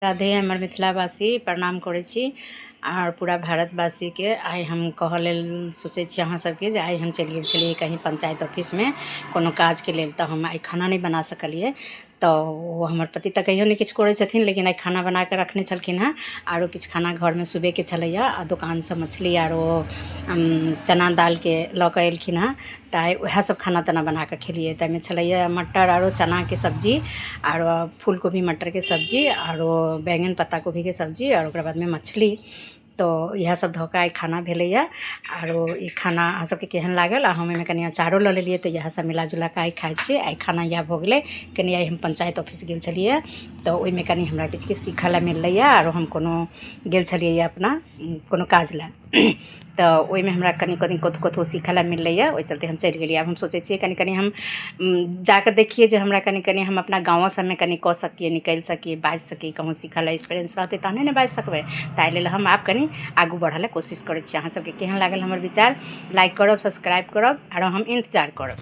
राधे हमर मिथिलावासी प्रणाम करै छी और पूरा भारतवासी के आइ हम कहऽ लेल सोचै छी अहाँ सबके जे आइ हम चलि गेल छलिए कहीं पंचायत ऑफिस में कोनो काज के लेल। तऽ हम आइ खाना नहीं बना सकलिए। तो वो हमर पति तऽ कहियो नहीं किछु करै छथिन, लेकिन आइ खाना बना के रखने छलखिन हँ। आरो किछु खाना घर में सुबह के छलैया आ दुकान से मछली आरो चना दाल के लऽ कऽ एलखिन हँ। तऽ आइ वएह सब खाना ताना बना के खेलिए। ताहिमे छलैया मटर आरो चना के सब्जी आरो फूल गोभी मटर के सब्जी आरो बैंगन पत्ता गोभी के सब्जी और ओकरा बाद में मछली। तो यह सब धऽ कऽ आइ खाना भेलैया। आरो ई खाना अहाँ सबके केहन लागल आ हम एहिमे कनि अचारो लऽ लेलिए। तऽ इएह सब मिला जुला कऽ आइ खाइ छी। आइ खाना इएह भऽ गेलै। कनि आइ हम पंचायत ऑफिस गेल छलिए तऽ ओहिमे कनि हमरा किछु किछु सीखऽ लए मिललैया। आरो हम कोनो गेल छलिए अपना कोनो काज लए तऽ ओहिमे हमरा कनि कनि कथु कथु सीखऽ लए मिललैया। ओहि चलते हम चलि गेलिए। आब हम सोचै छियै कनि कनि हम जाकऽ देखिए जे हमरा कनि कनि हम अपना गाँव सबमे कनि कऽ सकिए, निकलि सकिए, बाजि सकी। कहूँ सीखऽ लए एक्सपीरियंस रहतै तहने ने बाजि सकबै। ताहि लेल हम आब कनि आगू बढ़ऽ लए कोशिश करै छी। अहाँ सबके केहन लागल हमर विचार लाइक करब, सब्सक्राइब करब आरो हम इंतजार करब।